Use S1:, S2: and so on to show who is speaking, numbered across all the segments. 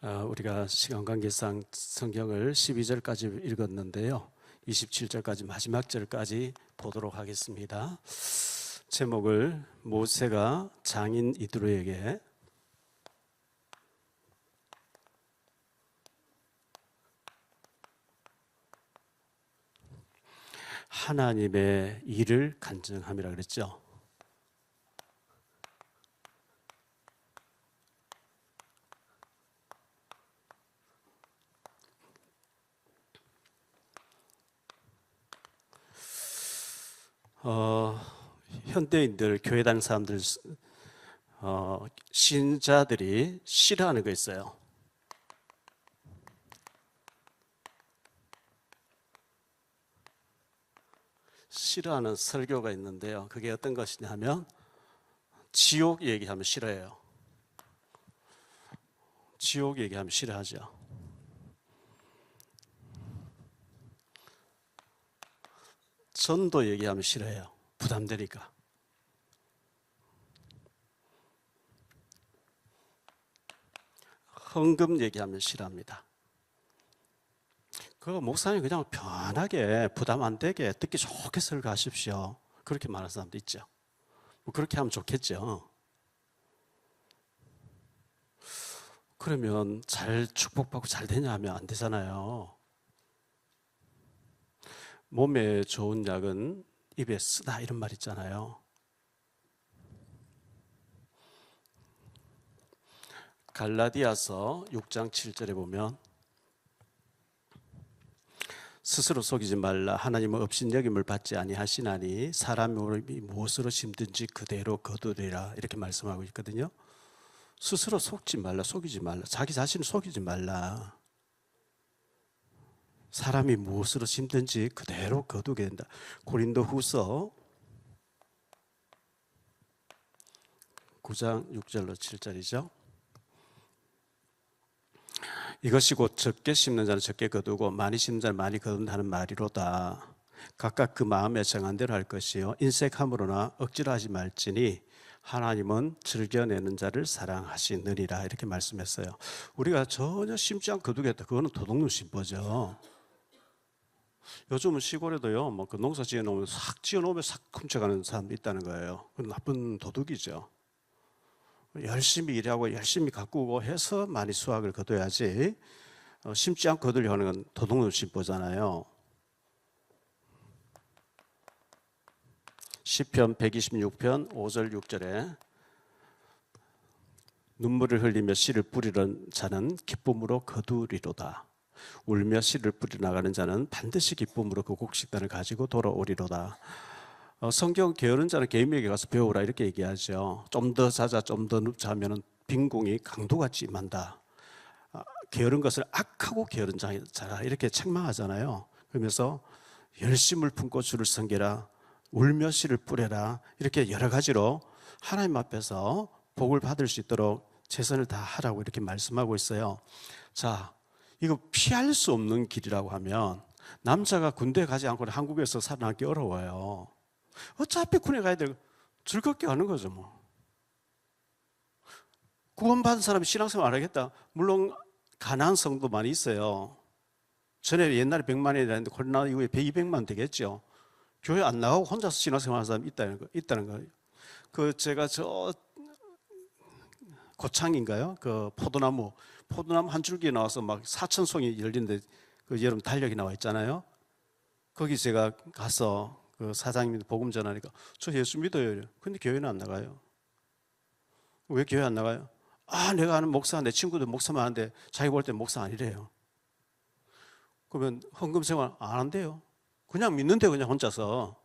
S1: 우리가 시간 관계상 성경을 12절까지 읽었는데요. 27절까지 마지막 절까지 보도록 하겠습니다. 제목을 모세가 장인 이드로에게 하나님의 일을 간증함이라 그랬죠. 현대인들, 교회 다니는 사람들, 신자들이 싫어하는 거 있어요. 싫어하는 설교가 있는데요. 그게 어떤 것이냐 하면 지옥 얘기하면 싫어해요. 지옥 얘기하면 싫어하죠. 전도 얘기하면 싫어해요. 부담되니까. 헌금 얘기하면 싫어합니다. 그 목사님 그냥 편하게 부담 안 되게 듣기 좋게 설교하십시오. 그렇게 말하는 사람도 있죠. 뭐 그렇게 하면 좋겠죠. 그러면 잘 축복받고 잘 되냐 하면 안 되잖아요. 몸에 좋은 약은 입에 쓰다 이런 말 있잖아요. 갈라디아서 6장 7절에 보면 스스로 속이지 말라. 하나님은 업신여김을 받지 아니하시나니 사람이 무엇으로 심든지 그대로 거두리라. 이렇게 말씀하고 있거든요. 스스로 속지 말라, 속이지 말라. 자기 자신을 속이지 말라. 사람이 무엇으로 심든지 그대로 거두게 된다. 고린도후서 9장 6절로 7절이죠. 이것이 곧 적게 심는 자는 적게 거두고 많이 심는 자는 많이 거둔다는 말이로다. 각각 그 마음에 정한 대로 할 것이요 인색함으로나 억지로 하지 말지니 하나님은 즐겨내는 자를 사랑하시느니라. 이렇게 말씀했어요. 우리가 전혀 심지 않고 거두겠다. 그거는 도둑놈 심보죠. 요즘은 시골에도요, 뭐 그 농사 지어놓으면 싹 지어놓으면 싹 훔쳐가는 사람도 있다는 거예요. 그건 나쁜 도둑이죠. 열심히 일하고 열심히 가꾸고 해서 많이 수확을 거둬야지 심지 않고 거두려고 하는 건 도둑놈 심보잖아요. 시편 126편 5절 6절에 눈물을 흘리며 씨를 뿌리는 자는 기쁨으로 거두리로다. 울며 씨를 뿌리 나가는 자는 반드시 기쁨으로 그 곡식단을 가지고 돌아오리로다. 성경 게으른 자는 개미에게 가서 배우라 이렇게 얘기하죠. 좀 더 자자, 좀 더 자면은 빈궁이 강도같이 임한다. 게으른 것을 악하고 게으른 자라 이렇게 책망하잖아요. 그러면서 열심을 품고 주를 섬기라, 울며 씨를 뿌려라, 이렇게 여러 가지로 하나님 앞에서 복을 받을 수 있도록 최선을 다하라고 이렇게 말씀하고 있어요. 자, 이거 피할 수 없는 길이라고 하면 남자가 군대 가지 않고 한국에서 살아남기 어려워요. 어차피 군에 가야 되고 즐겁게 하는 거죠 뭐. 구원받은 사람이 신앙생활 안 하겠다. 물론 가난한 성도 많이 있어요. 전에 옛날에 100만이 되는데 코로나 이후에 200만 되겠죠. 교회 안 나가고 혼자서 신앙생활 하는 사람이 있다는 거예요. 그 제가 저 고창인가요? 그 포도나무 한 줄기에 나와서 막 4,000송이 열린데 그 여러분 달력이 나와 있잖아요. 거기 제가 가서 그 사장님이 복음 전하니까 저 예수 믿어요. 근데 교회는 안 나가요. 왜 교회 안 나가요? 내가 아는 목사, 내 친구들 목사 많은데 자기 볼 때 목사 아니래요. 그러면 헌금 생활 안 한대요. 그냥 믿는데 그냥 혼자서.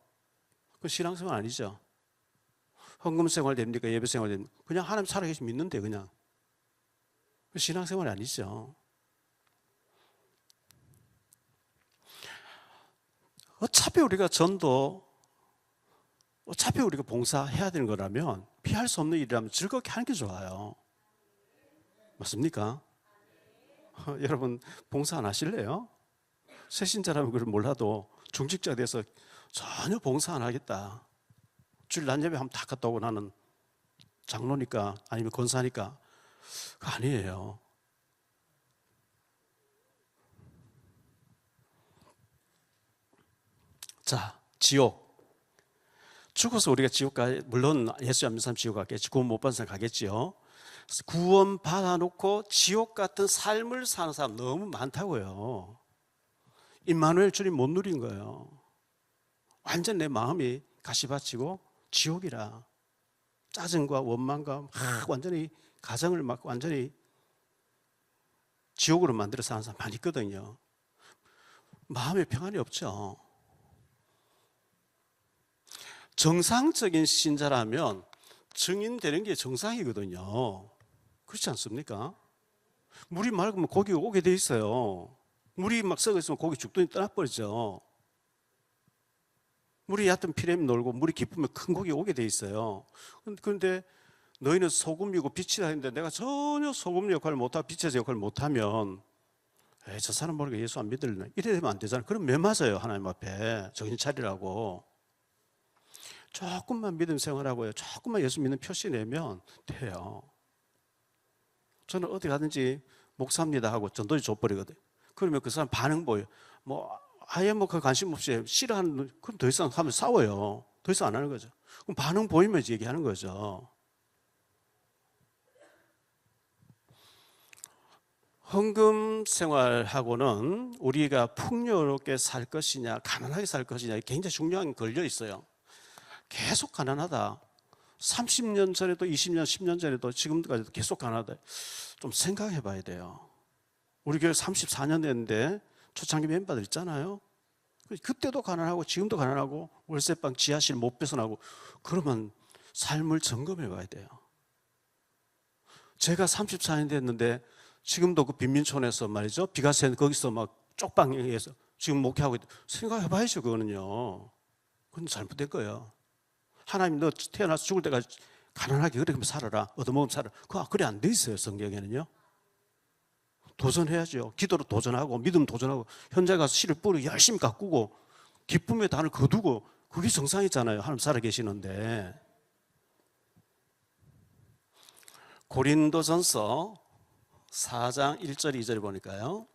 S1: 그 신앙생활 아니죠. 헌금 생활 됩니까? 예배 생활 됩니까? 그냥 하나님 살아계시 믿는데 그냥. 그 신앙생활이 아니죠. 어차피 우리가 전도, 어차피 우리가 봉사해야 되는 거라면 피할 수 없는 일이라면 즐겁게 하는 게 좋아요. 맞습니까? 여러분 봉사 안 하실래요? 새신자라면 그걸 몰라도 중직자 돼서 전혀 봉사 안 하겠다. 주일 낮 예배 한번 다 갔다 오고 나는 장로니까 아니면 권사니까 그거 아니에요. 자, 지옥. 죽어서 우리가 지옥 가, 물론 예수 안 믿는 사람 지옥 가겠지. 구원 못 받은 사람 가겠지요. 구원 받아놓고 지옥 같은 삶을 사는 사람 너무 많다고요. 임마누엘 주님 못 누린 거예요. 완전 내 마음이 가시밭이고 지옥이라. 짜증과 원망과 막 완전히 가정을 막 완전히 지옥으로 만들어 사는 사람 많이 있거든요. 마음에 평안이 없죠. 정상적인 신자라면 증인되는 게 정상이거든요. 그렇지 않습니까? 물이 맑으면 고기가 오게 돼 있어요. 물이 막 썩어 있으면 고기 죽더니 떠나버리죠. 물이 얕은 피렘 놀고 물이 깊으면 큰 고기 오게 돼 있어요. 그런데 너희는 소금이고 빛이라 했는데 내가 전혀 소금 역할을 못하고 빛의 역할을 못하면 저 사람 모르게 예수 안 믿을래. 이래 되면 안 되잖아요. 그럼 왜 맞아요? 하나님 앞에 정신 차리라고. 조금만 믿음 생활하고요. 조금만 예수 믿는 표시 내면 돼요. 저는 어디 가든지 목사입니다 하고 전도지 줘버리거든요. 그러면 그 사람 반응 보여요. 아예 그 관심 없이 싫어하는, 그럼 더 이상 하면 싸워요. 더 이상 안 하는 거죠. 그럼 반응 보이면 얘기하는 거죠. 헌금 생활하고는 우리가 풍요롭게 살 것이냐, 가난하게 살 것이냐, 굉장히 중요한 걸려 있어요. 계속 가난하다. 30년 전에도 20년, 10년 전에도 지금까지도 계속 가난하다. 좀 생각해 봐야 돼요. 우리 교회 34년 됐는데 초창기 멤버들 있잖아요. 그때도 가난하고 지금도 가난하고 월세방 지하실 못 벗어나고 그러면 삶을 점검해 봐야 돼요. 제가 34년 됐는데 지금도 그 빈민촌에서 말이죠. 비가 새는 거기서 막 쪽방에서 지금 목회하고 생각해 봐야죠. 그거는요. 그건 잘못된 거예요. 하나님 너 태어나서 죽을 때까지 가난하게 그렇게 살아라. 얻어먹으면 살아라. 그래 안 돼 있어요. 성경에는요. 도전해야죠. 기도로 도전하고 믿음 도전하고 현장 가서 씨를 뿌리고 열심히 가꾸고 기쁨의 단을 거두고 그게 정상이잖아요. 하나님 살아계시는데. 고린도전서 4장 1절 2절 보니까요.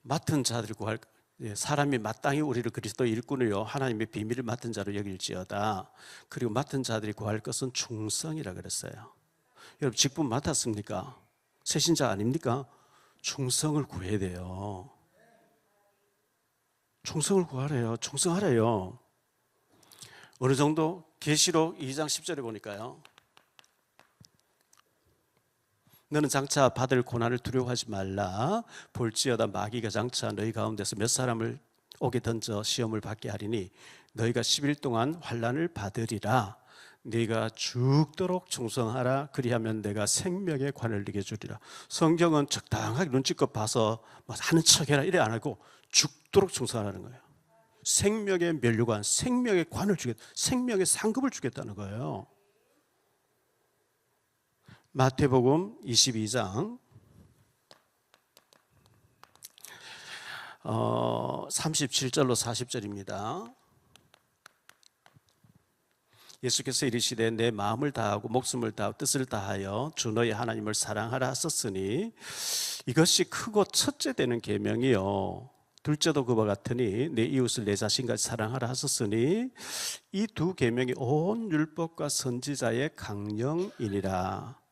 S1: 맡은 자들이 구할 사람이 마땅히 우리를 그리스도의 일꾼이요 하나님의 비밀을 맡은 자로 여길지어다. 그리고 맡은 자들이 구할 것은 충성이라 그랬어요. 여러분 직분 맡았습니까? 새신자 아닙니까? 충성을 구해야 돼요. 충성을 구하래요. 충성하래요. 어느 정도? 계시록 2장 10절에 보니까요. 너는 장차 받을 고난을 두려워하지 말라. 볼지어다 마귀가 장차 너희 가운데서 몇 사람을 옥에 던져 시험을 받게 하리니 너희가 10일 동안 환난을 받으리라. 네가 죽도록 충성하라. 그리하면 내가 생명의 관을 네게 주리라. 성경은 적당하게 눈치껏 봐서 하는 척해라 이래 안 하고 죽도록 충성하라는 거예요. 생명의 면류관, 생명의 관을 주겠다, 생명의 상급을 주겠다는 거예요. 마태복음 22장 37절로 40절입니다. 예수께서 이르시되 내 마음을 다하고 목숨을 다하고 뜻을 다하여 주 너희 하나님을 사랑하라 하셨으니 이것이 크고 첫째 되는 계명이요 둘째도 그와 같으니 내 이웃을 내 자신같이 사랑하라 하셨으니 이 두 계명이 온 율법과 선지자의 강령이니라.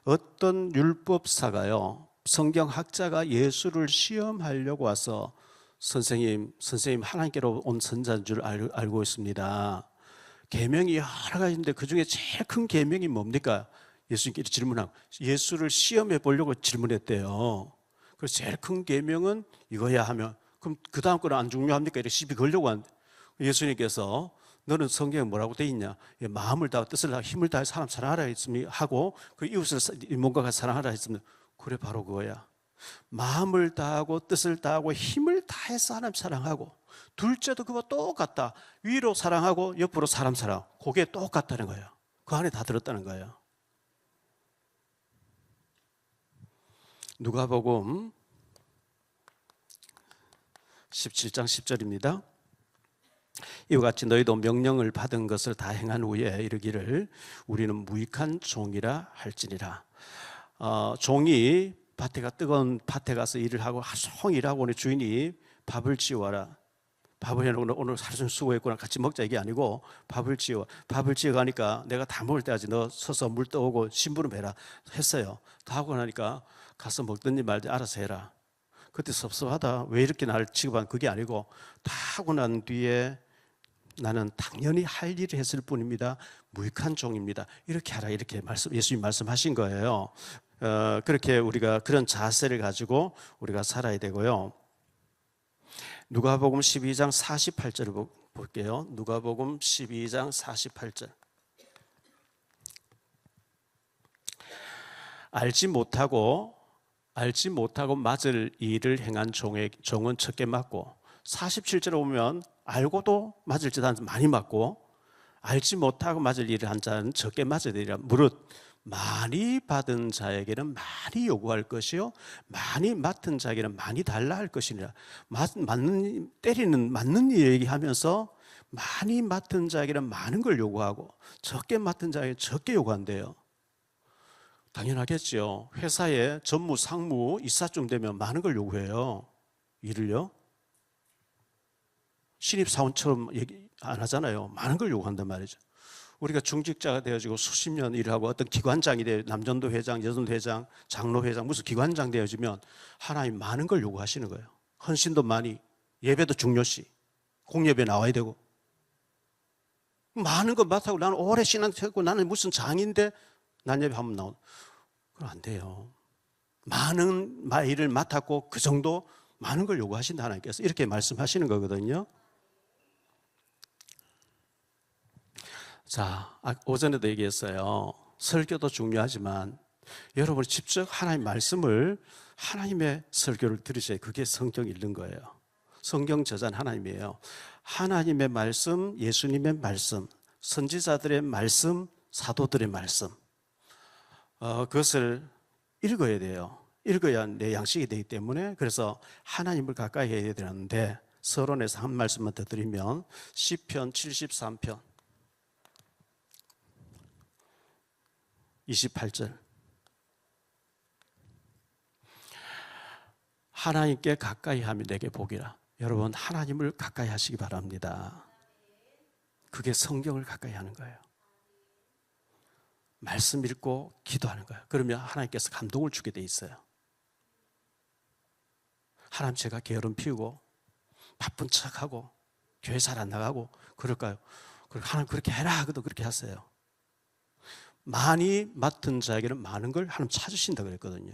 S1: 어떤 율법사가요 성경학자가 예수를 시험하려고 와서 선생님 하나님께로 온 선자인 줄 알고 있습니다. 계명이 여러 가지인데 그중에 제일 큰 계명이 뭡니까? 예수님께 질문하고 예수를 시험해 보려고 질문했대요. 그래서 제일 큰 계명은 이거야 하면 그럼 그 다음 거는 안 중요합니까? 이렇게 시비 걸려고 하는데 예수님께서 너는 성경에 뭐라고 돼 있냐? 마음을 다하고 뜻을 다하고 힘을 다해 사람 사랑하라 했으면 하고 그 이웃을 몸과 같이 사랑하라 했으면 그래 바로 그거야. 마음을 다하고 뜻을 다하고 힘을 다해서 하나님 사랑하고 둘째도 그거 똑같다. 위로 사랑하고 옆으로 사람 사랑. 그게 똑같다는 거예요. 그 안에 다 들었다는 거예요. 누가복음 17장 10절입니다. 이와 같이 너희도 명령을 받은 것을 다 행한 후에 이르기를 우리는 무익한 종이라 할지니라. 종이 뜨거운 밭에 가서 일을 하고 하루 종일 일하고 주인이 밥을 지어와라. 밥을 해놓고 오늘 하루 종일 수고했구나. 같이 먹자 이게 아니고 밥을 지어. 밥을 지어가니까 내가 다 먹을 때까지 너 서서 물 떠오고 심부름 해라 했어요. 다 하고 나니까 가서 먹든지 말든지 알아서 해라. 그때 섭섭하다. 왜 이렇게 나를 취급한 그게 아니고 다 하고 난 뒤에 나는 당연히 할 일을 했을 뿐입니다. 무익한 종입니다. 이렇게 하라 이렇게 예수님 말씀하신 거예요. 그렇게 우리가 그런 자세를 가지고 우리가 살아야 되고요. 누가복음 12장 48절을 볼게요. 누가복음 12장 48절. 알지 못하고 맞을 일을 행한 종은 적게 맞고 47절에 보면 알고도 맞을 짓한 많이 맞고 알지 못하고 맞을 일을 한 자는 적게 맞아야 되리라. 무릇 많이 받은 자에게는 많이 요구할 것이요 많이 맡은 자에게는 많이 달라 할 것이니라. 맞는 얘기하면서 많이 맡은 자에게는 많은 걸 요구하고 적게 맡은 자에게 적게 요구한대요. 당연하겠죠. 회사에 전무, 상무, 이사쯤 되면 많은 걸 요구해요. 일을요. 신입사원처럼 얘기 안 하잖아요. 많은 걸 요구한단 말이죠. 우리가 중직자가 되어지고 수십 년 일을 하고 어떤 기관장이 되어 남전도 회장, 여전도 회장, 장로 회장 무슨 기관장 되어지면 하나님 많은 걸 요구하시는 거예요. 헌신도 많이, 예배도 중요시, 공예배 나와야 되고 많은 거 맡아고 나는 오래 신앙했고 나는 무슨 장인데 난예배 한번 나오는 그건 안 돼요. 많은 일을 맡았고 그 정도 많은 걸 요구하신다 하나님께서 이렇게 말씀하시는 거거든요. 자, 오전에도 얘기했어요. 설교도 중요하지만 여러분이 직접 하나님 말씀을 하나님의 설교를 들으셔야 그게 성경 읽는 거예요. 성경 저자는 하나님이에요. 하나님의 말씀, 예수님의 말씀, 선지자들의 말씀, 사도들의 말씀 그것을 읽어야 돼요. 읽어야 내 양식이 되기 때문에 그래서 하나님을 가까이 해야 되는데 서론에서 한 말씀만 더 드리면 시편 73편 28절 하나님께 가까이 하면 내게 복이라. 여러분 하나님을 가까이 하시기 바랍니다. 그게 성경을 가까이 하는 거예요. 말씀 읽고 기도하는 거예요. 그러면 하나님께서 감동을 주게 돼 있어요. 하나님 제가 게으름 피우고 바쁜 척하고 교회 잘 안 나가고 그럴까요? 하나님 그렇게 해라 하고도 그렇게 하세요. 많이 맡은 자에게는 많은 걸 하나님 찾으신다 그랬거든요.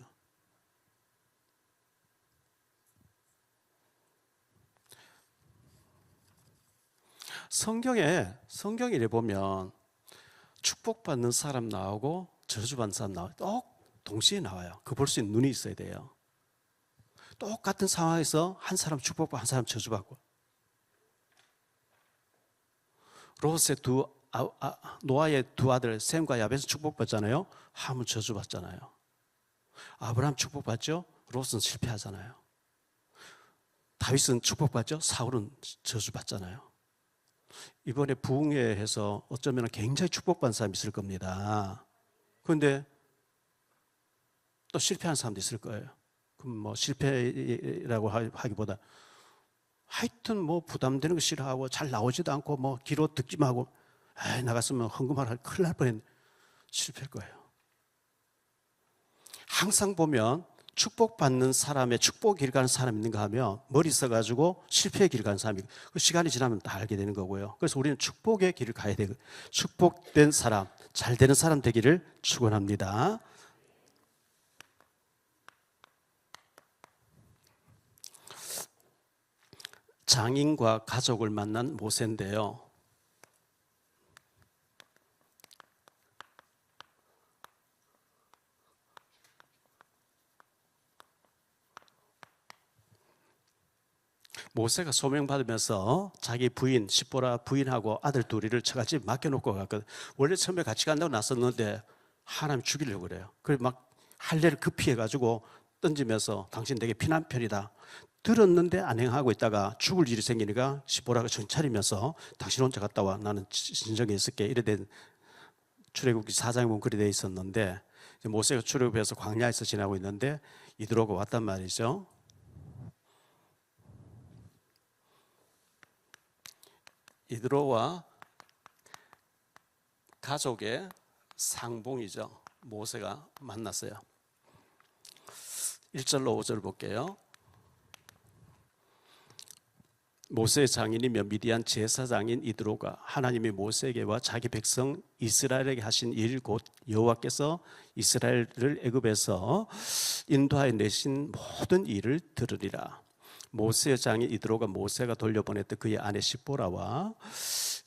S1: 성경에 보면 축복받는 사람 나오고 저주받는 사람 나와요. 동시에 나와요. 그 볼 수 있는 눈이 있어야 돼요. 똑같은 상황에서 한 사람 축복받고 한 사람 저주받고 롯의 노아의 두 아들 셈과 야벳은 축복받잖아요. 함은 저주받잖아요. 아브라함 축복받죠. 롯은 실패하잖아요. 다윗은 축복받죠. 사울은 저주받잖아요. 이번에 부흥회에서 어쩌면 굉장히 축복받은 사람이 있을 겁니다. 그런데 또 실패한 사람도 있을 거예요. 그럼 뭐 실패라고 하기보다 하여튼 뭐 부담되는 거 싫어하고 잘 나오지도 않고 뭐 기로 듣기만 하고 나갔으면 헌금하라 큰일 날 뻔했네. 실패할 거예요. 항상 보면 축복받는 사람의 축복의 길 가는 사람이 있는가 하면 머리 써가지고 실패의 길 가는 사람이 그 시간이 지나면 다 알게 되는 거고요. 그래서 우리는 축복의 길을 가야 되고 축복된 사람, 잘 되는 사람 되기를 축원합니다. 장인과 가족을 만난 모세인데요. 모세가 소명받으면서 자기 부인 시보라 부인하고 아들 둘이를 처갓집에 맡겨놓고 갔거든. 원래 처음에 같이 간다고 나섰는데 하나님 죽이려고 그래요. 그래서 막 할례를 급히 해가지고 던지면서 당신 내게 피난편이다. 들었는데 안 행하고 있다가 죽을 일이 생기니까 시보라가 정차리면서 당신 혼자 갔다 와. 나는 진정에 있을게. 이래 된 출애굽기 4장에 보면 그리 돼 있었는데 모세가 출애굽해서 광야에서 지나고 있는데 이들오가 왔단 말이죠. 이드로와 가족의 상봉이죠. 모세가 만났어요. 1절로 5절 볼게요. 모세의 장인이며 미디안 제사장인 이드로가 하나님이 모세에게와 자기 백성 이스라엘에게 하신 일 곧 여호와께서 이스라엘을 애굽에서 인도하여 내신 모든 일을 들으리라. 모세의 장인 이드로가 모세가 돌려보냈던 그의 아내 시보라와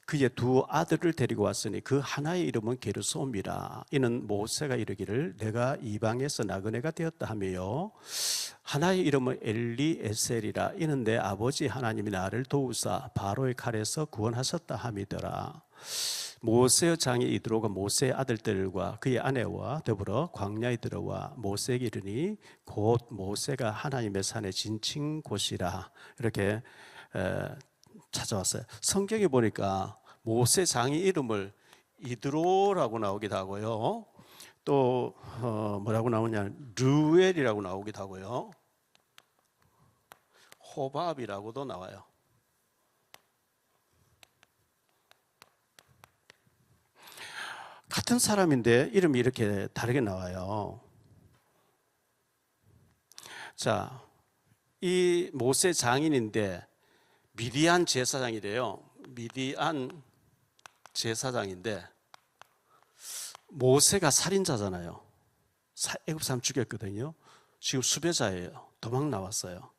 S1: 그의 두 아들을 데리고 왔으니 그 하나의 이름은 게르솜이라. 이는 모세가 이르기를 내가 이방에서 나그네가 되었다 하며요, 하나의 이름은 엘리에셀이라. 이는 내 아버지 하나님이 나를 도우사 바로의 칼에서 구원하셨다 함이더라. 모세의 장인 이드로가 모세의 아들들과 그의 아내와 더불어 광야에 들어와 모세에게 이르니 곧 모세가 하나님의 산에 진친 곳이라. 이렇게 찾아왔어요. 성경에 보니까 모세 장인 이름을 이드로라고 나오기도 하고요, 또 뭐라고 나오냐, 르웰이라고 나오기도 하고요, 호밥이라고도 나와요. 같은 사람인데 이름이 이렇게 다르게 나와요. 자, 이 모세 장인인데 미디안 제사장이래요. 미디안 제사장인데 모세가 살인자잖아요. 애굽 사람 죽였거든요. 지금 수배자예요. 도망 나왔어요.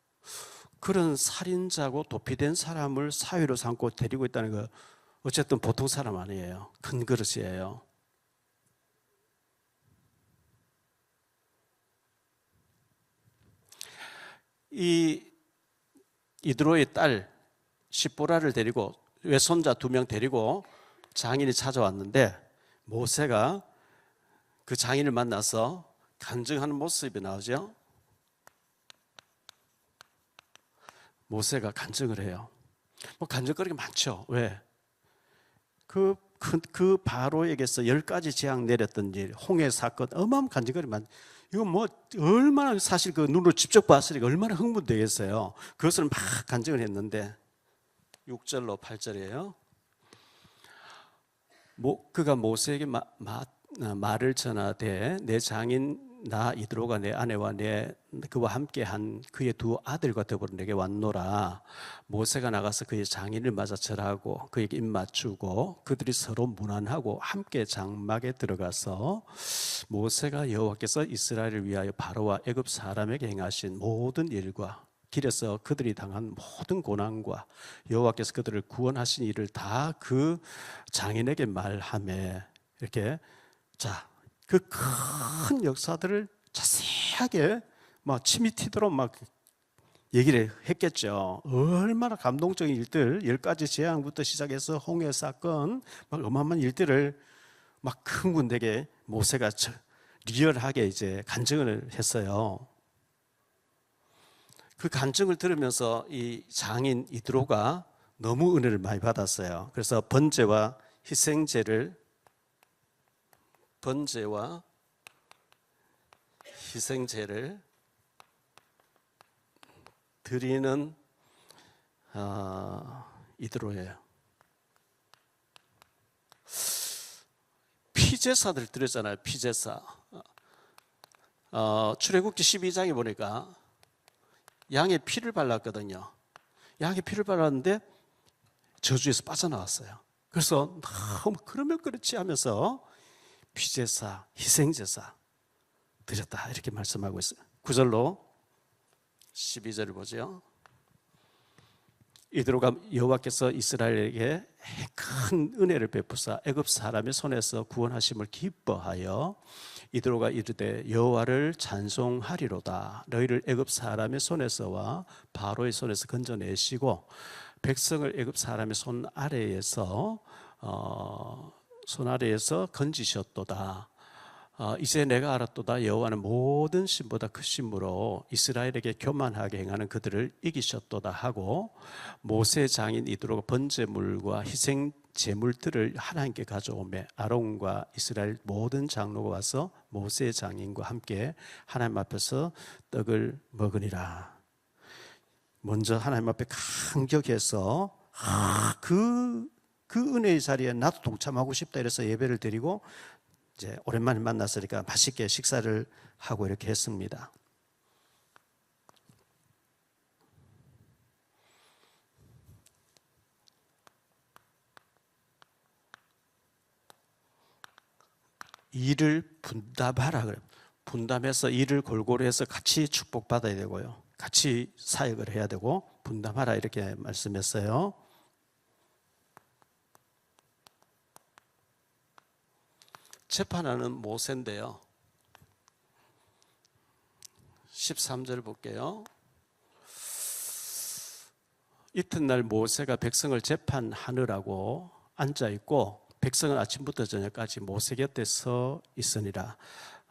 S1: 그런 살인자고 도피된 사람을 사위로 삼고 데리고 있다는 거 어쨌든 보통 사람 아니에요. 큰 그릇이에요. 이 이드로의 딸 시보라를 데리고 외손자 2명 데리고 장인이 찾아왔는데 모세가 그 장인을 만나서 간증하는 모습이 나오죠. 모세가 간증을 해요. 뭐 간증거리가 많죠. 왜? 그 바로에게서 10가지 재앙 내렸던 일, 홍해 사건, 어마어마한 간증거리 많. 이거 뭐 얼마나 사실 그 눈으로 직접 봤으니까 얼마나 흥분되겠어요. 그것을 막 간증을 했는데 6절로 8절이에요. 그가 모세에게 말을 전하되 내 장인 나 이드로가 내 아내와 그와 함께한 그의 2 아들과 더불어 내게 왔노라. 모세가 나가서 그의 장인을 맞아 절하고 그에게 입 맞추고 그들이 서로 문안하고 함께 장막에 들어가서 모세가 여호와께서 이스라엘을 위하여 바로와 애굽 사람에게 행하신 모든 일과 길에서 그들이 당한 모든 고난과 여호와께서 그들을 구원하신 일을 다 그 장인에게 말하며 이렇게 그 큰 역사들을 자세하게 막 침이 튀도록 막 얘기를 했겠죠. 얼마나 감동적인 일들, 10가지 재앙부터 시작해서 홍해 사건, 막 어마어마한 일들을 막 흥분되게 모세가 리얼하게 이제 간증을 했어요. 그 간증을 들으면서 이 장인 이드로가 너무 은혜를 많이 받았어요. 그래서 번제와 희생제를 드리는 이드로예요. 피제사들 드렸잖아요. 피제사. 출애굽기 12장에 보니까 양의 피를 발랐거든요. 양의 피를 발랐는데 저주에서 빠져나왔어요. 그래서 너무 그러면 그렇지 하면서 피제사, 희생제사 드렸다 이렇게 말씀하고 있어요. 9절로 12절을 보죠. 이드로가 여호와께서 이스라엘에게 큰 은혜를 베푸사 애굽 사람의 손에서 구원하심을 기뻐하여 이드로가 이르되 여호와를 찬송하리로다. 너희를 애굽 사람의 손에서와 바로의 손에서 건져내시고 백성을 애굽 사람의 손 아래에서 건지셨도다. 이제 내가 알았도다. 여호와는 모든 신보다 크심으로 이스라엘에게 교만하게 행하는 그들을 이기셨도다 하고 모세 장인 이드로가 번제물과 희생 제물들을 하나님께 가져오매 아론과 이스라엘 모든 장로가 와서 모세 장인과 함께 하나님 앞에서 떡을 먹으니라. 먼저 하나님 앞에 감격해서 그 그 은혜의 자리에 나도 동참하고 싶다 이래서 예배를 드리고 이제 오랜만에 만났으니까 맛있게 식사를 하고 이렇게 했습니다. 일을 분담하라 그래요. 분담해서 일을 골고루 해서 같이 축복받아야 되고요. 같이 사역을 해야 되고 분담하라 이렇게 말씀했어요. 재판하는 모세인데요. 13절 볼게요. 이튿날 모세가 백성을 재판하느라고 앉아있고 백성은 아침부터 저녁까지 모세 곁에 서 있으니라.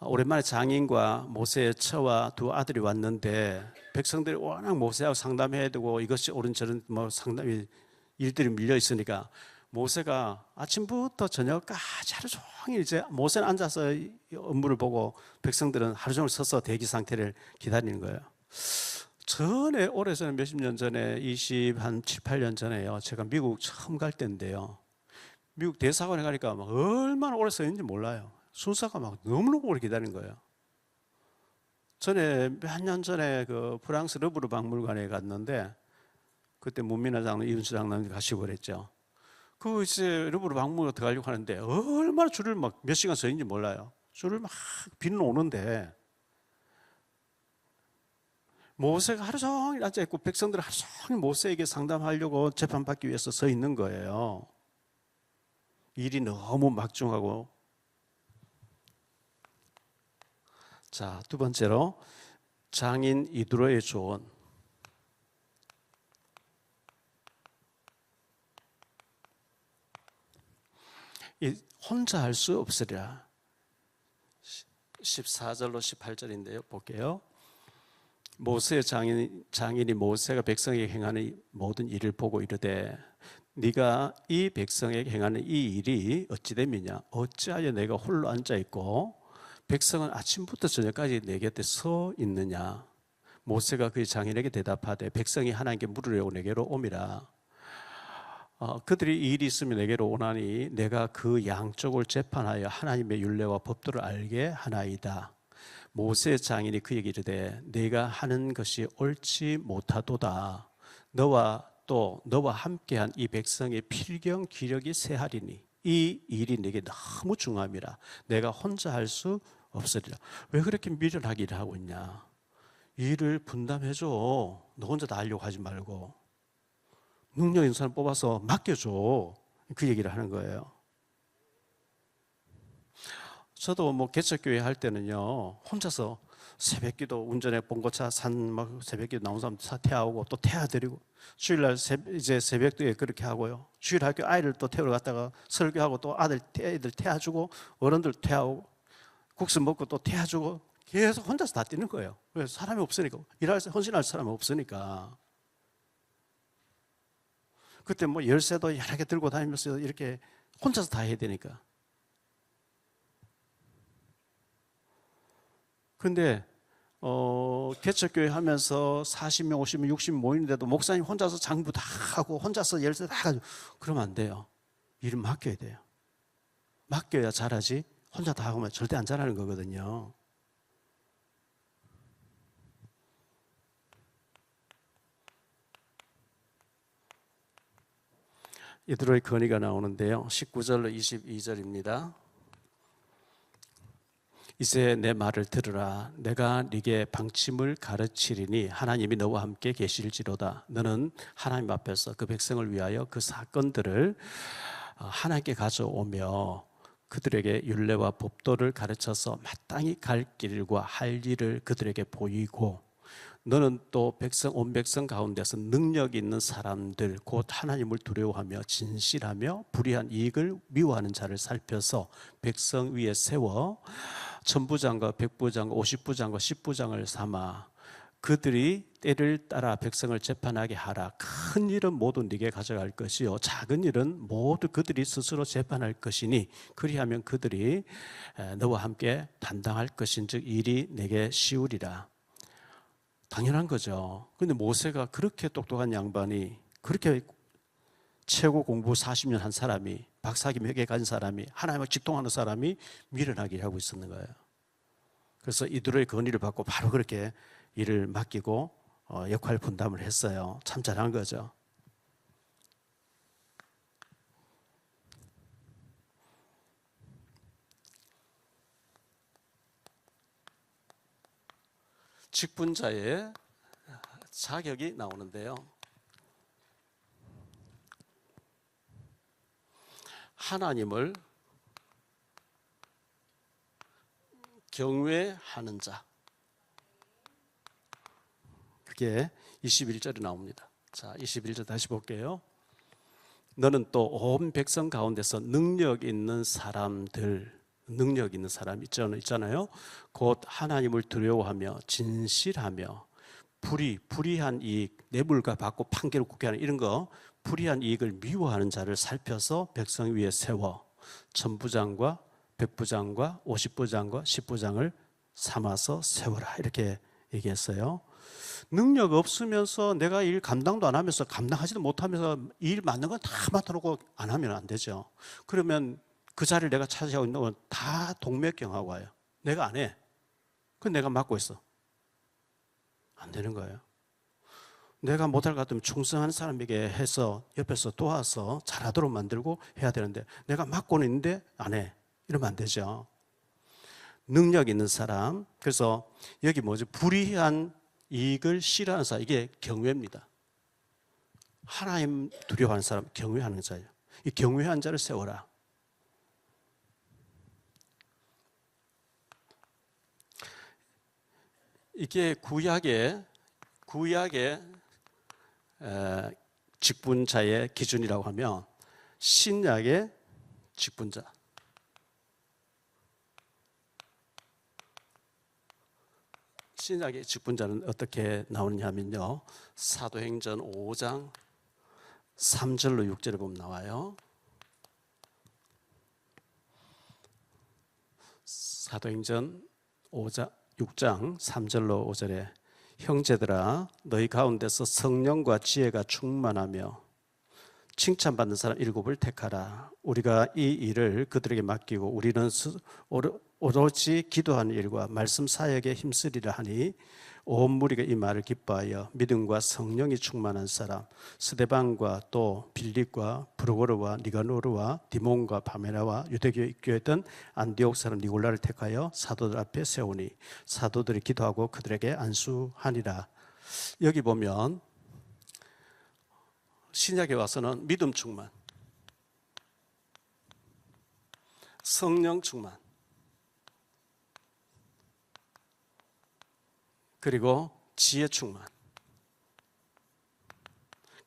S1: 오랜만에 장인과 모세의 처와 두 아들이 왔는데 백성들이 워낙 모세하고 상담해야 되고 이것이 옳은 저런 뭐 상담이 일들이 밀려 있으니까 모세가 아침부터 저녁까지 하루 종일 이제 모세는 앉아서 업무를 보고 백성들은 하루 종일 서서 대기 상태를 기다리는 거예요. 전에 오래전에 몇십 년 전에 7, 8년 전에요. 제가 미국 처음 갈 때인데요. 미국 대사관에 가니까 막 얼마나 오래 서 있는지 몰라요. 순서가 막 너무너무 오래 기다린 거예요. 전에 몇 년 전에 그 프랑스 르브르 박물관에 갔는데 그때 문민아 장로, 이윤수 장로님 가시고 그랬죠. 그 이제 르브르 박물관 들어가려고 하는데 얼마나 줄을 막 몇 시간 서 있는지 몰라요. 줄을 막 비는 오는데 모세가 하루 종일 앉아있고 백성들 하루 종일 모세에게 상담하려고 재판받기 위해서 서 있는 거예요. 일이 너무 막중하고. 자, 두 번째로 장인 이드로의 조언. 혼자 할 수 없으리라. 14절로 18절인데요. 볼게요. 모세의 장인이 모세가 백성에게 행하는 모든 일을 보고 이르되 네가 이 백성에게 행하는 이 일이 어찌 됨이냐? 어찌하여 내가 홀로 앉아 있고 백성은 아침부터 저녁까지 내 곁에 서 있느냐? 모세가 그의 장인에게 대답하되 백성이 하나님께 물으려고 내게로 오미라. 그들이 이 일이 있으면 내게로 오나니 내가 그 양쪽을 재판하여 하나님의 율례와 법도를 알게 하나이다. 모세 장인이 그에게 이르되 네가 하는 것이 옳지 못하도다. 너와 함께한 이 백성의 필경 기력이 쇠하리니 이 일이 내게 너무 중함이라. 내가 혼자 할 수 없으리라. 왜 그렇게 미련하게 일을 하고 있냐? 일을 분담해줘. 너 혼자 다 하려고 하지 말고 능력 있는 사람 뽑아서 맡겨줘. 그 얘기를 하는 거예요. 저도 뭐 개척교회 할 때는요, 혼자서 새벽기도 운전해 봉고차 산 막 새벽기도 나온 사람 태우고 또 태워드리고, 주일날 이제 새벽도에 그렇게 하고요. 주일 학교 아이를 또 태우러 갔다가 설교하고 또 애들 태워주고 어른들 태우고 국수 먹고 또 태워주고 계속 혼자서 다 뛰는 거예요. 왜? 사람이 없으니까. 헌신할 사람이 없으니까. 그때 뭐 열쇠도 여러 개 들고 다니면서 이렇게 혼자서 다 해야 되니까. 근데 개척교회 하면서 40명, 50명, 60명 모이는데도 목사님 혼자서 장부 다 하고 혼자서 열쇠 다 가지고 그러면 안 돼요. 일은 맡겨야 돼요. 맡겨야 잘하지. 혼자 다 하면 절대 안 잘하는 거거든요. 이드로의 건의가 나오는데요. 19절로 22절입니다. 이제 내 말을 들으라. 내가 네게 방침을 가르치리니 하나님이 너와 함께 계실지로다. 너는 하나님 앞에서 그 백성을 위하여 그 사건들을 하나님께 가져오며 그들에게 율례와 법도를 가르쳐서 마땅히 갈 길과 할 일을 그들에게 보이고, 너는 또 온 백성 가운데서 능력 있는 사람들 곧 하나님을 두려워하며 진실하며 불의한 이익을 미워하는 자를 살펴서 백성 위에 세워 천부장과 백부장과 50부장과 10부장을 삼아 그들이 때를 따라 백성을 재판하게 하라. 큰 일은 모두 네게 가져갈 것이요 작은 일은 모두 그들이 스스로 재판할 것이니 그리하면 그들이 너와 함께 담당할 것인즉 일이 내게 쉬우리라. 당연한 거죠. 그런데 모세가 그렇게 똑똑한 양반이 그렇게 최고 공부 40년 한 사람이, 박사학위 몇 개 가진 사람이, 하나님과 직통하는 사람이 미련하게 일하고 있었는 거예요. 그래서 이들의 건의를 받고 바로 그렇게 일을 맡기고 역할 분담을 했어요. 참 잘한 거죠. 직분자의 자격이 나오는데요. 하나님을 경외하는 자. 그게 21절에 나옵니다. 자, 21절 다시 볼게요. 너는 또 온 백성 가운데서 능력 있는 사람들, 능력 있는 사람 있잖아요. 곧 하나님을 두려워하며 진실하며 불의한 이익, 뇌물과 받고 판결을 굳게 하는 이런 거, 불의한 이익을 미워하는 자를 살펴서 백성 위에 세워 천부장과 백부장과 50부장과 10부장을 삼아서 세워라, 이렇게 얘기했어요. 능력 없으면서 내가 일 감당도 안 하면서, 감당하지도 못하면서 일 맞는 건 다 맡아놓고 안 하면 안 되죠. 그러면 그 자리를 내가 차지하고 있는 건 다 동맥경하고 와요. 내가 안 해. 그건 내가 맡고 있어. 안 되는 거예요. 내가 못할 것 같으면 충성하는 사람에게 해서 옆에서 도와서 잘하도록 만들고 해야 되는데, 내가 맡고는 있는데 안 해. 이러면 안 되죠. 능력 있는 사람. 그래서 여기 뭐죠? 불의한 이익을 싫어하는 사람, 이게 경외입니다. 하나님 두려워하는 사람, 경외하는 자예요. 이 경외한 자를 세워라. 이게 구약의 직분자의 기준이라고 하면, 신약의 직분자. 신약의 직분자는 어떻게 나오느냐 하면요, 사도행전 5장 3절로 6절에 보면 나와요. 사도행전 6장 3절로 5절에 형제들아, 너희 가운데서 성령과 지혜가 충만하며 칭찬받는 사람 7을 택하라. 우리가 이 일을 그들에게 맡기고 우리는 오로지 기도하는 일과 말씀 사역에 힘쓰리라 하니, 온 무리가 이 말을 기뻐하여 믿음과 성령이 충만한 사람 스데반과 또 빌립과 프로고르와 니가노르와 디몬과 바메나와 유대교에 입교했던 안디옥 사람 니골라를 택하여 사도들 앞에 세우니 사도들이 기도하고 그들에게 안수하니라. 여기 보면 신약에 와서는 믿음 충만, 성령 충만, 그리고 지혜 충만,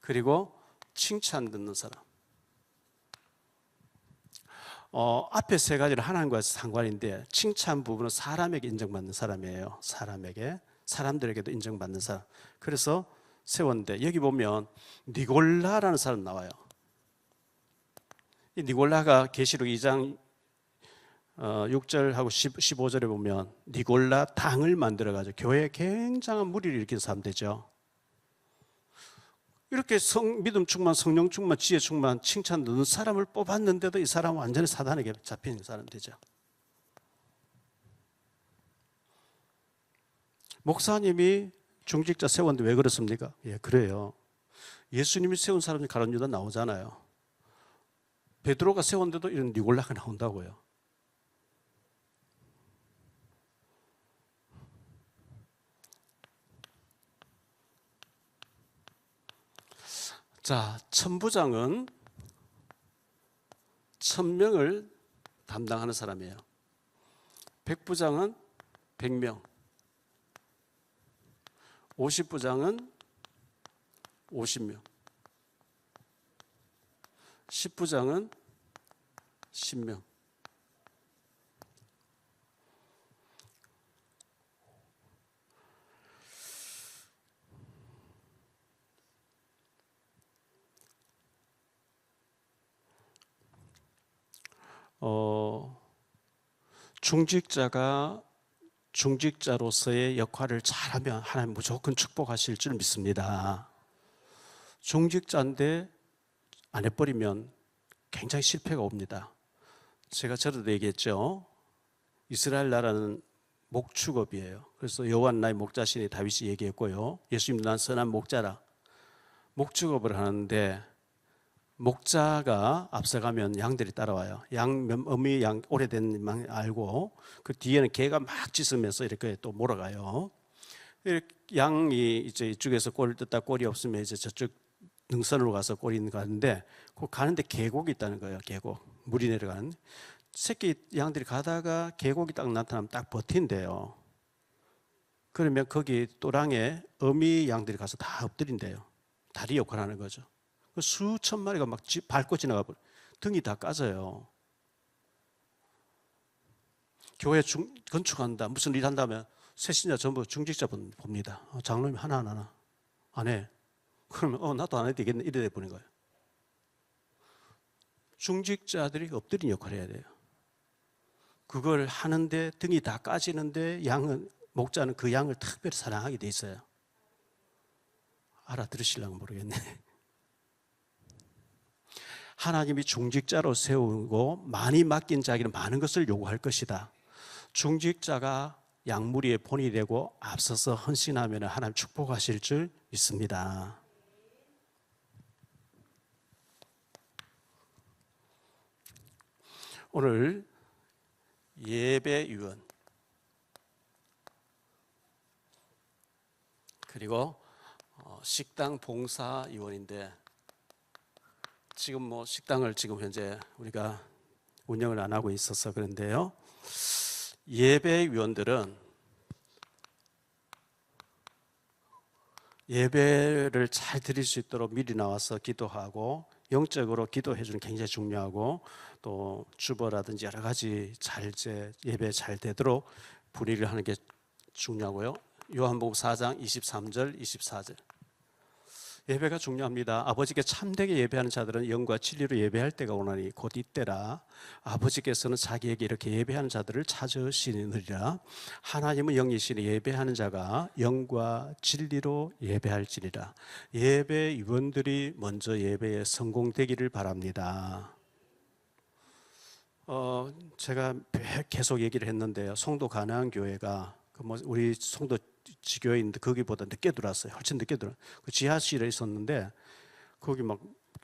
S1: 그리고 칭찬 듣는 사람. 앞에 세 가지는 하나님과 상관인데, 칭찬 부분은 사람에게 인정받는 사람이에요. 사람들에게도 인정받는 사람. 그래서 세웠는데, 여기 보면 니골라라는 사람 나와요. 이 니골라가 계시록 2장 6절하고 15절에 보면 니골라 당을 만들어가지고 교회에 굉장한 무리를 일으킨 사람 되죠. 이렇게 믿음 충만, 성령 충만, 지혜 충만, 칭찬 듣는 사람을 뽑았는데도 이 사람은 완전히 사단에게 잡힌 사람 되죠. 목사님이 중직자 세웠는데 왜 그렇습니까? 예, 그래요. 예수님이 세운 사람이 가룟 유다 나오잖아요. 베드로가 세웠는데도 이런 니골라가 나온다고요. 자, 천부장은 1000명을 담당하는 사람이에요. 백부장은 100명, 50부장은 50명, 10부장은 10명. 중직자가 중직자로서의 역할을 잘하면 하나님 무조건 축복하실 줄 믿습니다. 중직자인데 안 해버리면 굉장히 실패가 옵니다. 제가 저도 얘기했죠. 이스라엘 나라는 목축업이에요. 그래서 여호와 나의 목자신이 다윗이 얘기했고요. 예수님도 난 선한 목자라. 목축업을 하는데 목자가 앞서가면 양들이 따라와요. 어미 양 오래된 양 알고 그 뒤에는 개가 막 짖으면서 이렇게 또 몰아가요. 양이 이제 이쪽에서 꼴을 뜯다 꼴이 없으면 이제 저쪽 능선으로 가서 꼴이 가는데 그 가는데 계곡이 있다는 거예요. 계곡 물이 내려가는 새끼 양들이 가다가 계곡이 딱 나타나면 딱 버틴대요. 그러면 거기 또랑에 어미 양들이 가서 다 엎드린대요. 다리 역할을 하는 거죠. 수천 마리가 막 밟고 지나가 버려. 등이 다 까져요. 교회 건축한다 무슨 일 한다면 새신자 전부 중직자분 봅니다. 장로님 하나 안 해. 그러면 나도 안 해도 되겠네 이래 돼 보는 거예요. 중직자들이 엎드린 역할을 해야 돼요. 그걸 하는데 등이 다 까지는데 목자는 그 양을 특별히 사랑하게 돼 있어요. 알아들으시려면 모르겠네. 하나님이 중직자로 세우고 많이 맡긴 자에게는 많은 것을 요구할 것이다. 중직자가 양무리의 본이 되고 앞서서 헌신하면 하나님 축복하실 줄 믿습니다. 오늘 예배위원 그리고 식당 봉사위원인데 지금 뭐 식당을 지금 현재 우리가 운영을 안 하고 있어서 그런데요. 예배위원들은 예배를 잘 드릴 수 있도록 미리 나와서 기도하고 영적으로 기도해 주는 게 굉장히 중요하고 또 주보라든지 여러 가지 예배 잘 되도록 분위기를 하는 게 중요하고요. 요한복음 4장 23절 24절 예배가 중요합니다. 아버지께 참되게 예배하는 자들은 영과 진리로 예배할 때가 오나니 곧 이때라. 아버지께서는 자기에게 이렇게 예배하는 자들을 찾으시느니라. 하나님은 영이시니 예배하는 자가 영과 진리로 예배할지니라. 예배위원들이 먼저 예배에 성공되기를 바랍니다. 제가 계속 얘기를 했는데요. 송도 가나안 교회가 우리 송도 지교회인데 거기보다 늦게 들어왔어요. 훨씬 늦게 들어. 그 지하실에 있었는데 거기 막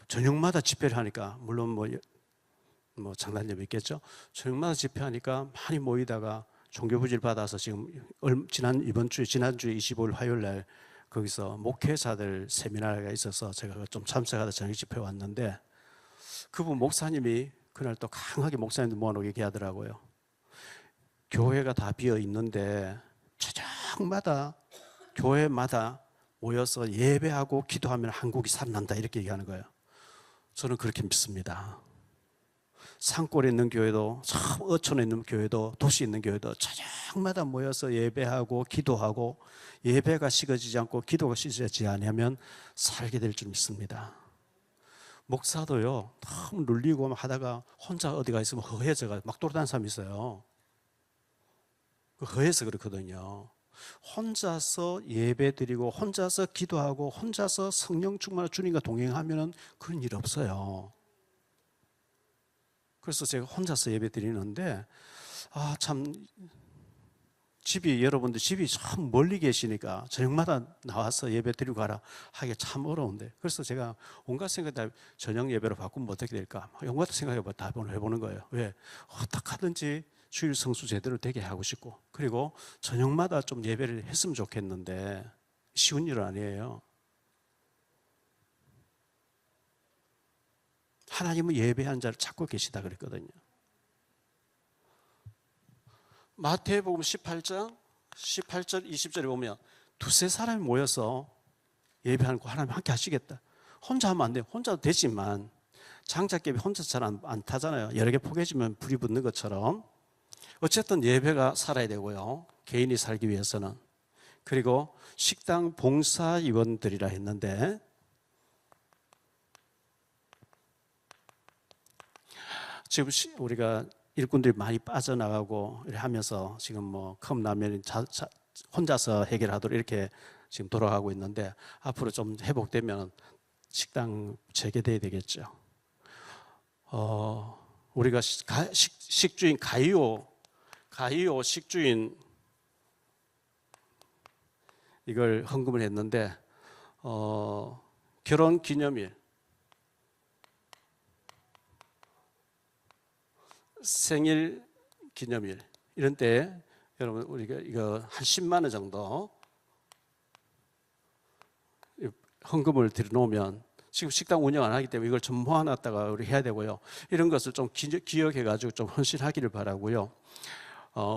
S1: 저녁마다 집회를 하니까 물론 뭐 장단점이 있겠죠. 저녁마다 집회하니까 많이 모이다가 종교부지를 받아서 지금 지난주에 25일 화요일 날 거기서 목회자들 세미나가 있어서 제가 좀 참석하다 저녁 집회 왔는데 그분 목사님이 그날 또 강하게 목사님들 모아놓고 얘기하더라고요. 교회가 다 비어 있는데 저녁마다 교회마다 모여서 예배하고 기도하면 한국이 살아난다 이렇게 얘기하는 거예요. 저는 그렇게 믿습니다. 산골에 있는 교회도 어촌에 있는 교회도 도시에 있는 교회도 저녁마다 모여서 예배하고 기도하고 예배가 식어지지 않고 기도가 식어지지 않으면 살게 될 줄 믿습니다. 목사도요 너무 눌리고 하다가 혼자 어디가 있으면 허해져가 막 돌아다니는 사람이 있어요. 허해서 그렇거든요. 혼자서 예배드리고 혼자서 기도하고 혼자서 성령 충만한 주님과 동행하면 그런 일 없어요. 그래서 제가 혼자서 예배드리는데 참 여러분들 집이 참 멀리 계시니까 저녁마다 나와서 예배드리고 가라 하기 참 어려운데 그래서 제가 온갖 생각 다 저녁 예배로 바꾸면 어떻게 될까 온갖 생각해보고 답을 해보는 거예요. 왜? 어떻게 하든지 주일 성수 제대로 되게 하고 싶고 그리고 저녁마다 좀 예배를 했으면 좋겠는데 쉬운 일은 아니에요. 하나님은 예배한 자를 찾고 계시다 그랬거든요. 마태복음 18장 18절 20절에 보면 두세 사람이 모여서 예배하는 거 하나님 함께 하시겠다. 혼자 하면 안 돼요. 혼자도 되지만 장작개비 혼자 잘 안 타잖아요. 여러 개 포개지면 불이 붙는 것처럼 어쨌든 예배가 살아야 되고요. 개인이 살기 위해서는. 그리고 식당 봉사위원들이라 했는데 지금 우리가 일꾼들이 많이 빠져나가고 하면서 지금 뭐 컵라면 혼자서 해결하도록 이렇게 지금 돌아가고 있는데 앞으로 좀 회복되면 식당 재개돼야 되겠죠. 우리가 식주인 가이오 식주인 이걸 헌금을 했는데 결혼 기념일, 생일 기념일 이런 때 여러분 우리가 이거 한 10만 원 정도 헌금을 들여놓으면 지금 식당 운영 안 하기 때문에 이걸 좀 모아놨다가 우리 해야 되고요. 이런 것을 좀 기억해가지고 좀 헌신하기를 바라고요.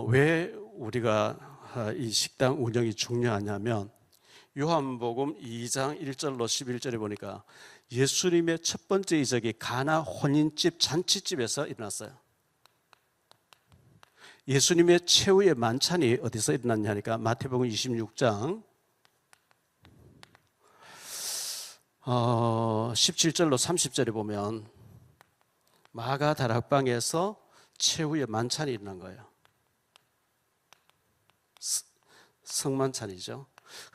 S1: 왜 우리가 이 식당 운영이 중요하냐면 요한복음 2장 1절로 11절에 보니까 예수님의 첫 번째 이적이 가나 혼인집 잔치집에서 일어났어요. 예수님의 최후의 만찬이 어디서 일어났냐니까 마태복음 26장 17절로 30절에 보면 마가 다락방에서 최후의 만찬이 일어난 거예요. 성만찬이죠.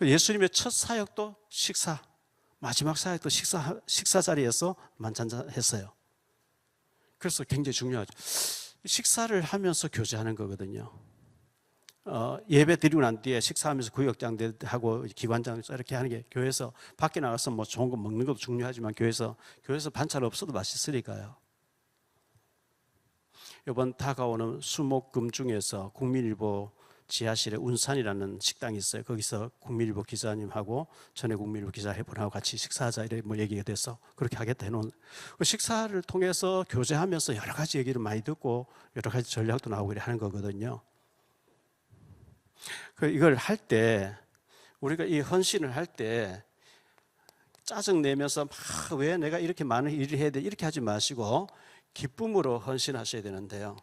S1: 예수님의 첫 사역도 식사, 마지막 사역도 식사 자리에서 만찬했어요. 그래서 굉장히 중요하죠. 식사를 하면서 교제하는 거거든요. 예배 드리고 난 뒤에 식사하면서 구역장하고 기관장 이렇게 하는 게 교회에서 밖에 나가서 뭐 좋은 거 먹는 것도 중요하지만 교회에서 반찬 없어도 맛있으니까요. 이번 다가오는 수목금 중에서 국민일보 지하실에 운산이라는 식당이 있어요. 거기서 국민일보 기자님하고 전에 국민일보 기자 해분하고 같이 식사하자 이래 뭐 얘기가 돼서 그렇게 하겠다 해놓은 그 식사를 통해서 교제하면서 여러 가지 얘기를 많이 듣고 여러 가지 전략도 나오고 이래 하는 거거든요. 이걸 할 때 우리가 이 헌신을 할 때 짜증 내면서 막 왜 내가 이렇게 많은 일을 해야 돼 이렇게 하지 마시고 기쁨으로 헌신하셔야 되는데요.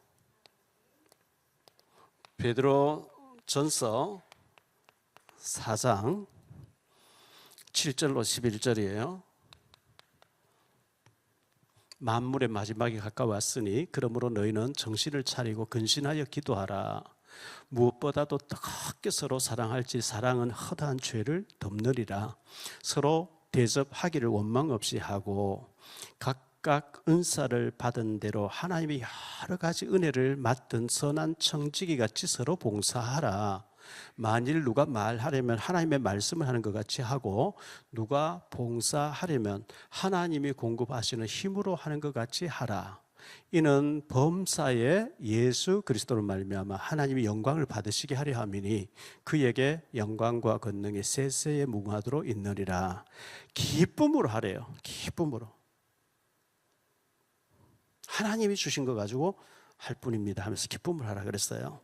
S1: 베드로 전서 4장 7절로 11절이에요. 만물의 마지막이 가까웠으니 그러므로 너희는 정신을 차리고 근신하여 기도하라. 무엇보다도 뜨겁게 서로 사랑할지 사랑은 허다한 죄를 덮느리라. 서로 대접하기를 원망 없이 하고 각각 은사를 받은 대로 하나님이 여러 가지 은혜를 맡은 선한 청지기 같이 서로 봉사하라. 만일 누가 말하려면 하나님의 말씀을 하는 것 같이 하고 누가 봉사하려면 하나님이 공급하시는 힘으로 하는 것 같이 하라. 이는 범사에 예수 그리스도로 말미암아 하나님이 영광을 받으시게 하려 함이니 그에게 영광과 권능이 세세에 무궁하도록 있느니라. 기쁨으로 하래요. 기쁨으로. 하나님이 주신 거 가지고 할 뿐입니다 하면서 기쁨을 하라 그랬어요.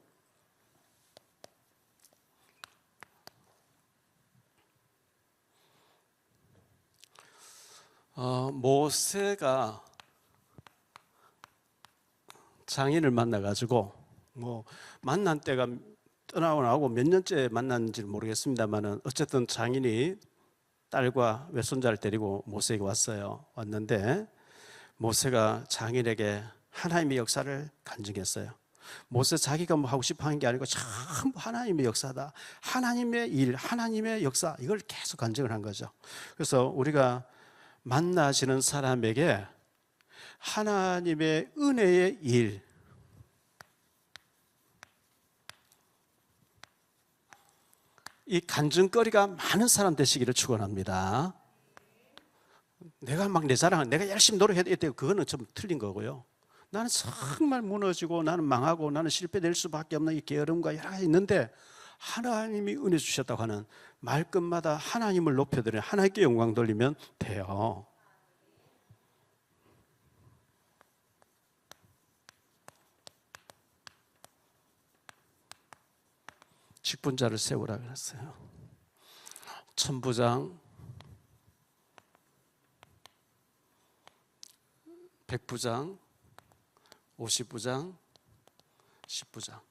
S1: 모세가 장인을 만나가지고 뭐 만난 때가 떠나고 나고 몇 년째 만났는지 모르겠습니다만은 어쨌든 장인이 딸과 외손자를 데리고 모세에게 왔는데 모세가 장인에게 하나님의 역사를 간증했어요. 모세 자기가 뭐 하고 싶어 하는 게 아니고 전부 하나님의 역사다. 하나님의 일, 하나님의 역사 이걸 계속 간증을 한 거죠. 그래서 우리가 만나시는 사람에게 하나님의 은혜의 일, 이 간증거리가 많은 사람 되시기를 축원합니다. 내가 막 내 자랑, 내가 열심히 노력해야 돼. 그거는 좀 틀린 거고요. 나는 정말 무너지고 나는 망하고 나는 실패될 수밖에 없는 이 게으름과 여러 가지 있는데 하나님이 은혜 주셨다고 하는 말끝마다 하나님을 높여드리는 하나님께 영광 돌리면 돼요. 직분자를 세우라 그랬어요. 천부장, 백부장, 50부장, 10부장.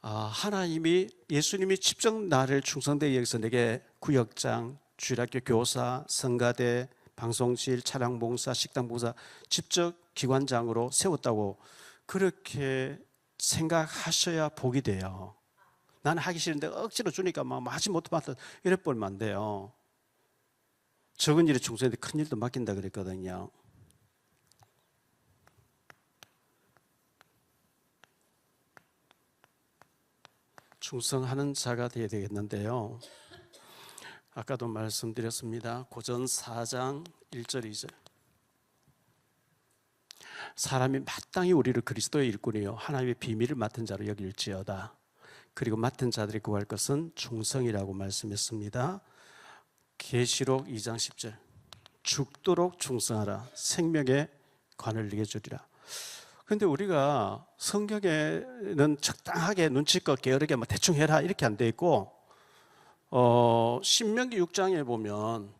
S1: 하나님이 예수님이 직접 나를 충성되게 여기서 내게 구역장, 주일학교 교사, 성가대, 방송실, 차량봉사, 식당봉사 직접 기관장으로 세웠다고 그렇게 생각하셔야 복이 돼요. 나는 하기 싫은데 억지로 주니까 막 하지 못하면 이래 버리면 안 돼요. 적은 일에 충성인데 큰 일도 맡긴다 그랬거든요. 충성하는 자가 되어야 되겠는데요. 아까도 말씀드렸습니다. 고전 4장 1절 2절. 사람이 마땅히 우리를 그리스도의 일꾼이요 하나님의 비밀을 맡은 자로 여길지어다. 그리고 맡은 자들이 구할 것은 충성이라고 말씀했습니다. 계시록 2장 10절. 죽도록 충성하라. 생명의 관을 네게 주리라. 그런데 우리가 성경에는 적당하게 눈치껏 게으르게 대충 해라 이렇게 안 돼 있고, 신명기 6장에 보면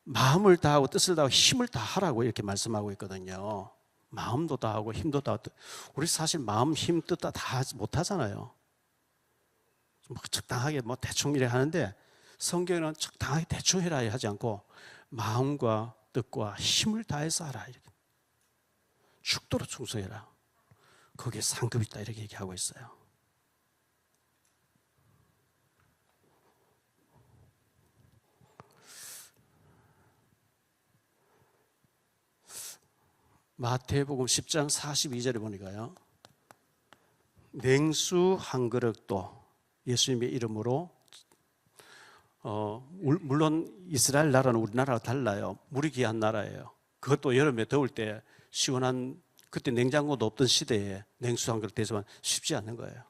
S1: 마음을 다하고 뜻을 다하고 힘을 다하라고 이렇게 말씀하고 있거든요. 마음도 다하고 힘도 다하고. 우리 사실 마음, 힘, 뜻 다 못하잖아요. 적당하게 대충 이래 하는데, 성경은 적당하게 대충 해라 하지 않고 마음과 뜻과 힘을 다해서 하라 이렇게. 죽도록 충성해라. 거기에 상급이 있다 이렇게 얘기하고 있어요. 마태복음 10장 42절에 보니까요, 냉수 한 그릇도 예수님의 이름으로, 물론 이스라엘 나라는 우리나라와 달라요. 물이 귀한 나라예요. 그것도 여름에 더울 때 시원한, 그때 냉장고도 없던 시대에 냉수 한 그릇 대접은 쉽지 않는 거예요.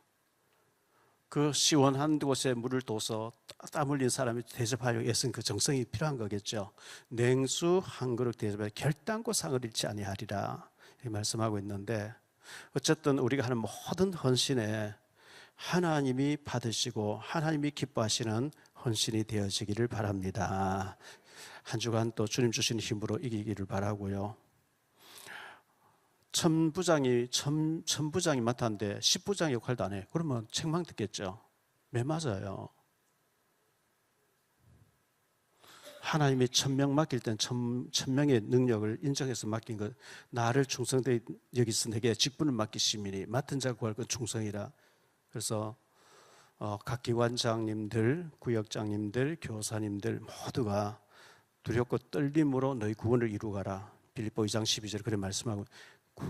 S1: 그 시원한 곳에 물을 둬서 땀 흘린 사람이 대접하려고 애쓴 그 정성이 필요한 거겠죠. 냉수 한 그릇 대접에 결단코 상을 잃지 아니하리라 이렇게 말씀하고 있는데, 어쨌든 우리가 하는 모든 헌신에 하나님이 받으시고 하나님이 기뻐하시는 헌신이 되어지기를 바랍니다. 한 주간 또 주님 주신 힘으로 이기기를 바라고요. 천부장이 맡았는데 10부장 역할도 안 해. 그러면 책망 듣겠죠. 매 맞아요. 하나님이 1000명 맡길 땐 1000명의 능력을 인정해서 맡긴 것, 나를 충성되이 여기서 내게 직분을 맡기심이니 맡은 자 구할 건 충성이라. 그래서 각 기관장님들, 구역장님들, 교사님들 모두가 두렵고 떨림으로 너희 구원을 이루가라. 빌립보 2장 12절 그렇게 말씀하고,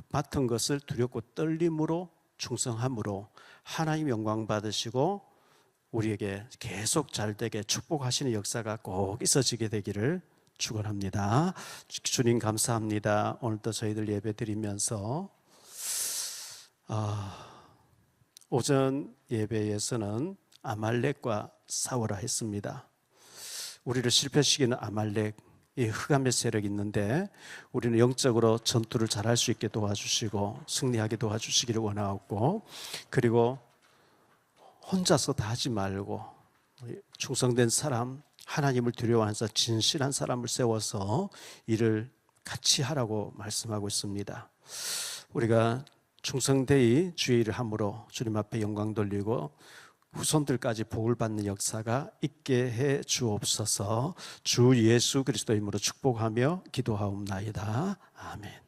S1: 맡은 것을 두렵고 떨림으로 충성함으로 하나님 영광 받으시고 우리에게 계속 잘되게 축복하시는 역사가 꼭 있어지게 되기를 축원합니다. 주님 감사합니다. 오늘도 저희들 예배 드리면서 오전 예배에서는 아말렉과 싸우라 했습니다. 우리를 실패시키는 아말렉, 이 흑암의 세력이 있는데 우리는 영적으로 전투를 잘할 수 있게 도와주시고 승리하게 도와주시기를 원하고, 그리고 혼자서 다 하지 말고 충성된 사람, 하나님을 두려워하는 사람, 진실한 사람을 세워서 일을 같이 하라고 말씀하고 있습니다. 우리가 충성되이 주의 일을 함으로 주님 앞에 영광 돌리고 후손들까지 복을 받는 역사가 있게 해 주옵소서. 주 예수 그리스도 이름으로 축복하며 기도하옵나이다. 아멘.